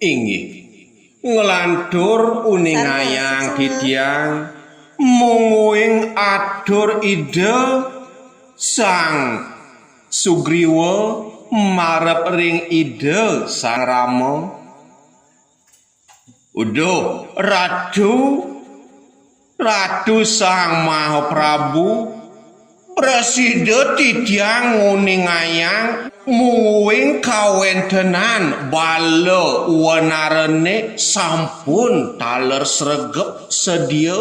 inggih nglantur uning ayang didiang munguing adur ide Sang Sugriwa marep ring ide Sang Rama. Uduh Ratu Sang Mahaprabu Presida tidiang nguning ayang muwing kawentenan bala wenarene sampun taler sregep sedia.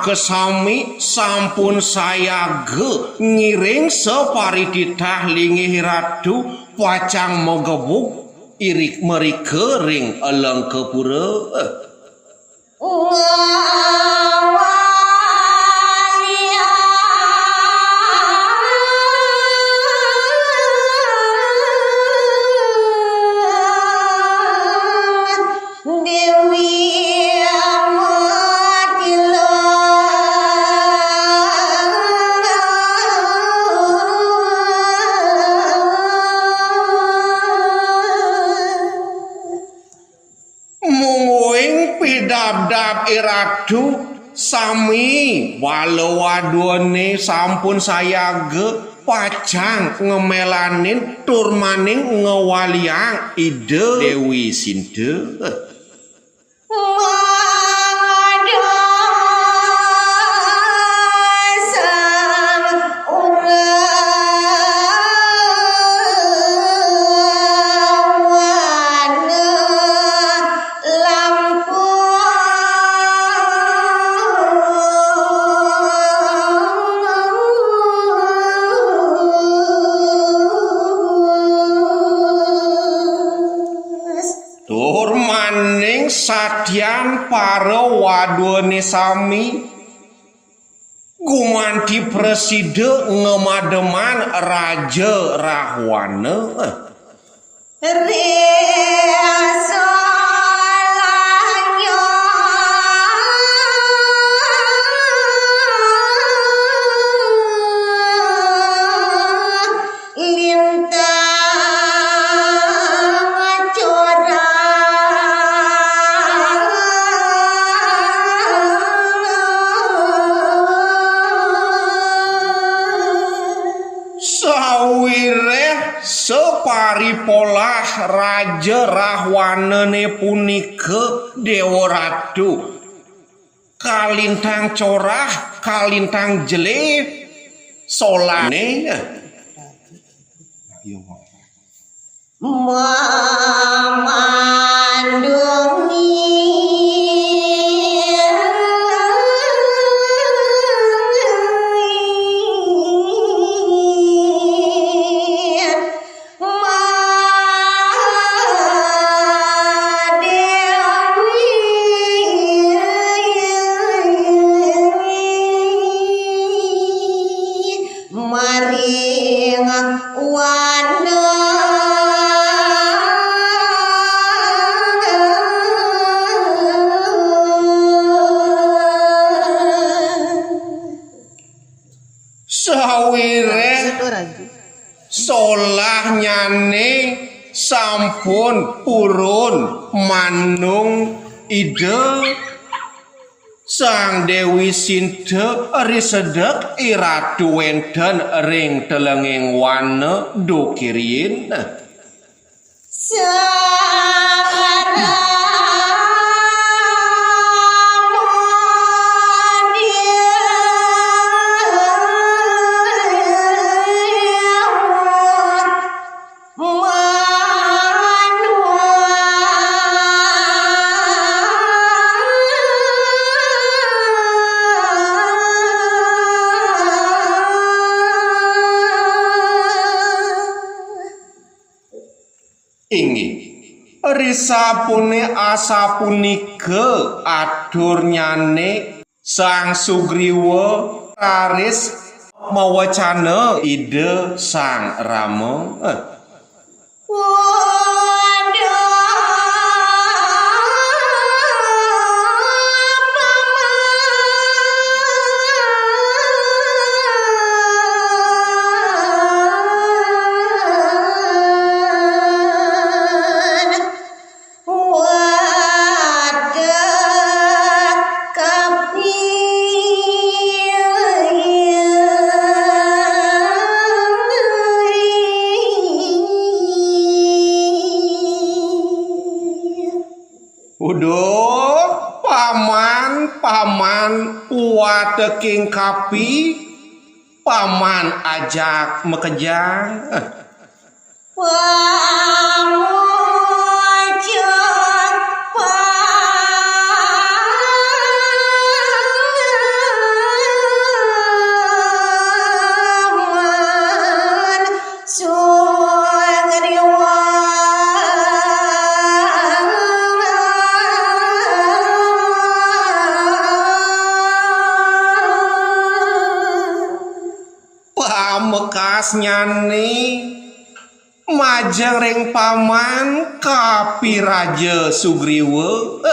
Kesami sampun sayaga ngiring separiditah lingih ratu pacang mogebuk irik merike ring Alengkapura. Dab iratu sami walau wadone sampun sayaga pacang ngemelanin turmaning ngewaliang ide Dewi Sinta. Sadyan para wadone sami gumanti presida ngemademan Raja Rahwana. Separipolah Raja Rahwanane punika Dewa Ratu kalintang corah kalintang jelih solane solah nyane sampun purun manung ide Sang Dewi Sinta risedek iratu wenten ring telenging wana dukirin. Risapune asapunike atur nyane Sang Sugriwa raris mawacana ide Sang Rama. Udah paman wateking kapi paman ajak mekejang. Pamekas nyane majeng ring paman kapi Raja Sugriwa.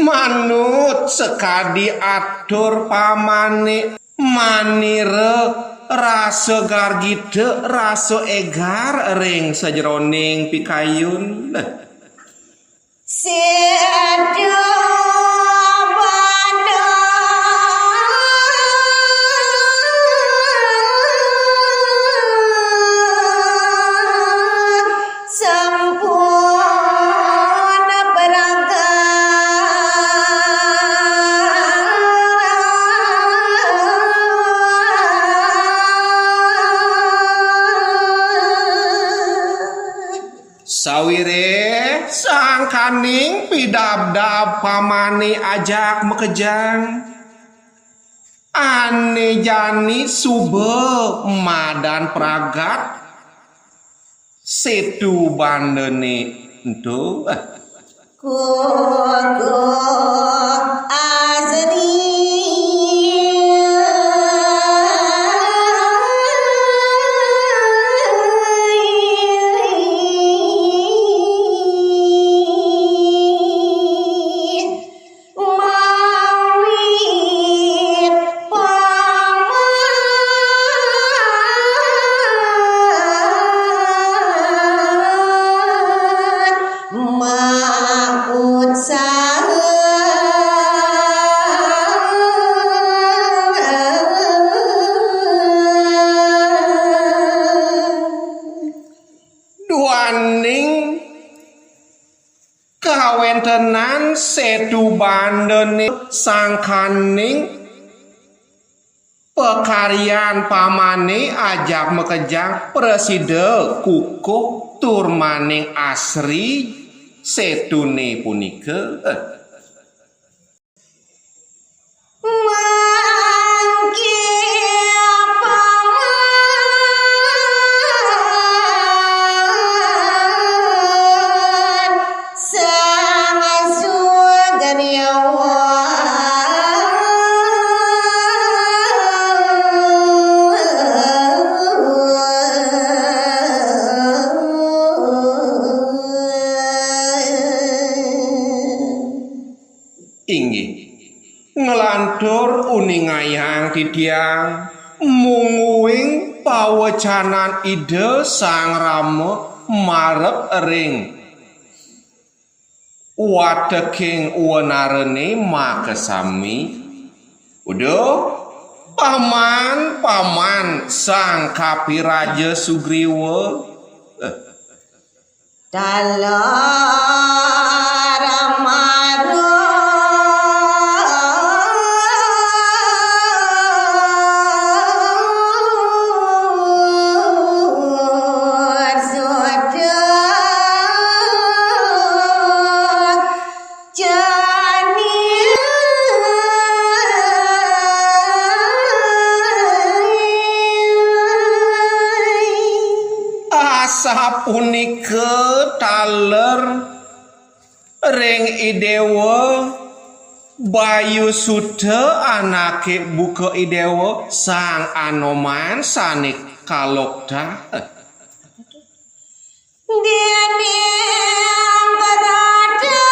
Manut sekadi atur pamane manire rasa gargide rasa egar ring sajroning pikayun. Sawire sang kaning pidabdab pamane ajak mekejang ane jani sube madan pragat setu bandene ento duaning kawentenan setu bandene sangkaning pekaryan pamane ajak mekejang preside kukuh tur maning asri setune punika. Inggih ngelantur uningayang titiang munguing pawecanan ide Sang Rama marep ring wateking wenarene makesami. Udah paman sang kapi Raja Sugriwa Dalam marut sudah jani asa punika taler ring idewa Bayu Suda anake buka idewa sang Anoman sanik kalokta Dene berada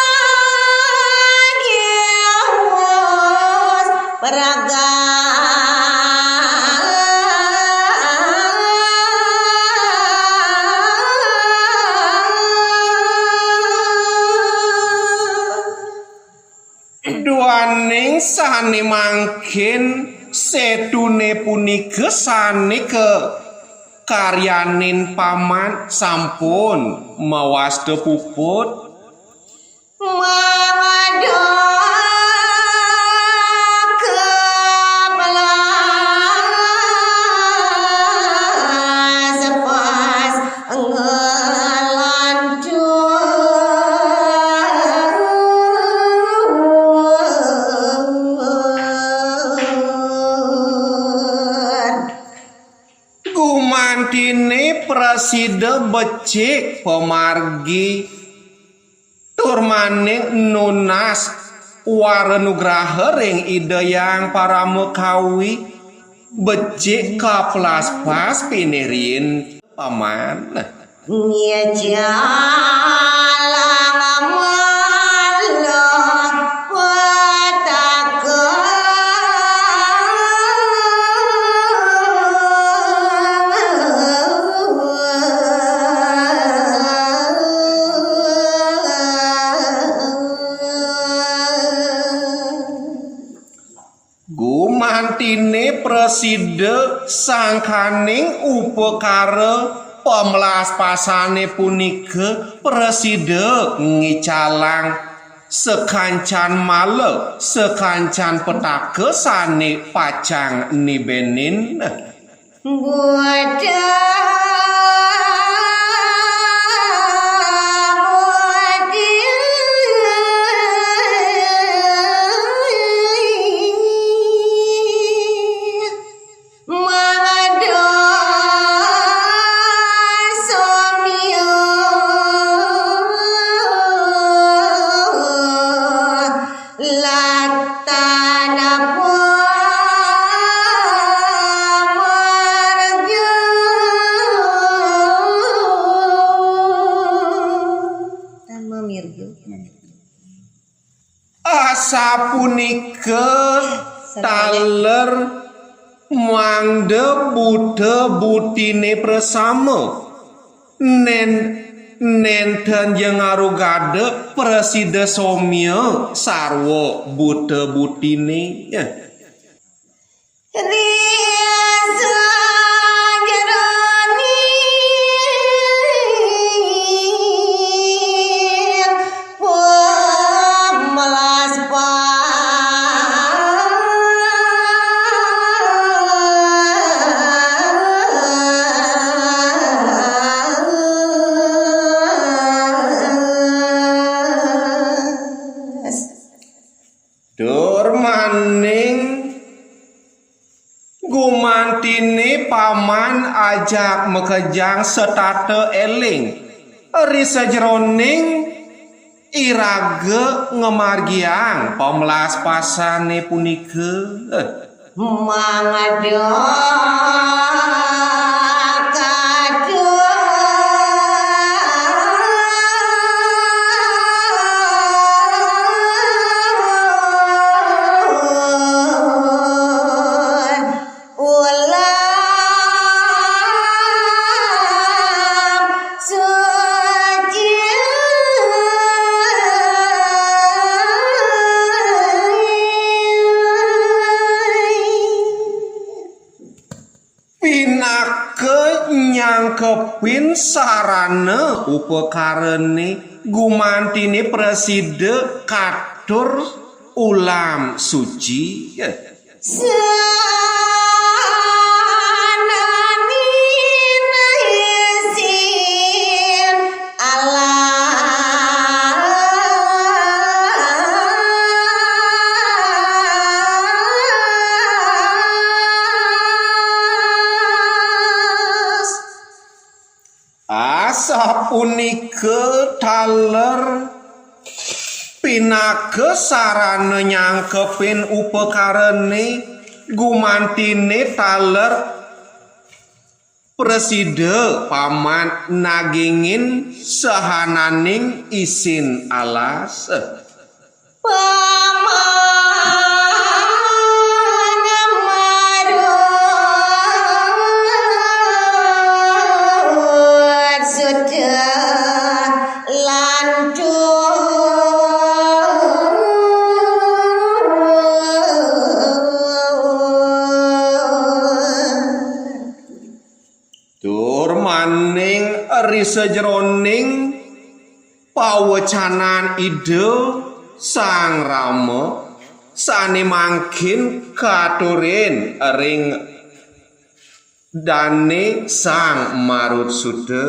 giawas peraga duaning sane mangkin setune punika sanike karyanin paman sampun mawasta puput Mangado kebelas pas ngelantur Gumantine presida becik pemargi turmaning nunas warenugraha ring ide yang para mekawi becik kaplas-pas pinerin paman Nya jalang malah Gumantine presida sangkaning upekara pemelas pasane punika presida ngicalang sekancan male sekancan petaka sane pacang nibenin asa punika taler mangde buta butine bersama nenten yang arugade presida somya sarwa buta butine Riasa jarani pemelas pas Durmaning gumantine paman ajak mekejang setate eling risa jroning irage ngemargiang pemelas pasane punika Mangado nyangkepin sarana upakarane gumantine preside katur ulam suci ya. Sananina izin alas. Asa punike taler pinake sarana nyangkepin upakarane gumantine taler preside paman nagingin sahananing isin alas Paman marut sudah lanjut. tur maning eri sejroning pawecanan ide Sang Rama sane mangkin katurin ring dane Sang Marutsuda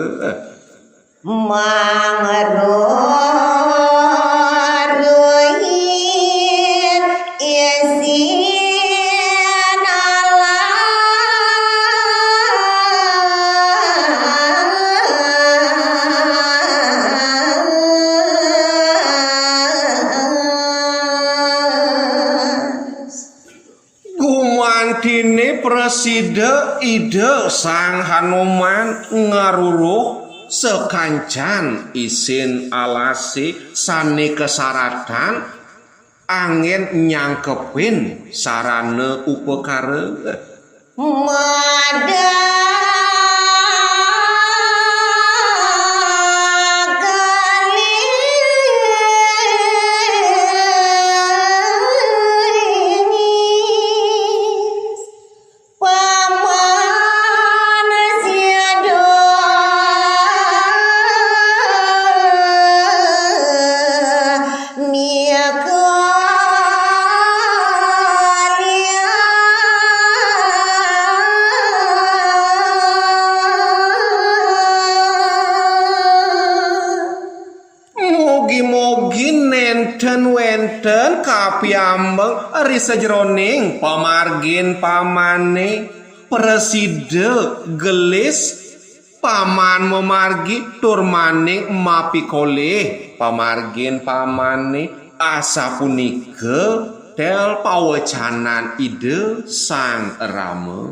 Mangaruhin izin alas. gumantine preside ide Sang Hanuman ngaruruh sekancan isin alase sane kesaratan angin nyangkepin sarana upakara Madagalinis paman siado mugi-mugi nenten wenten kapiyambeng eri sajroning pamargin pamane preside gelis paman memargi tur maning mapikoleh pamargin pamane asa punika tel pawecanan ide Sang Rama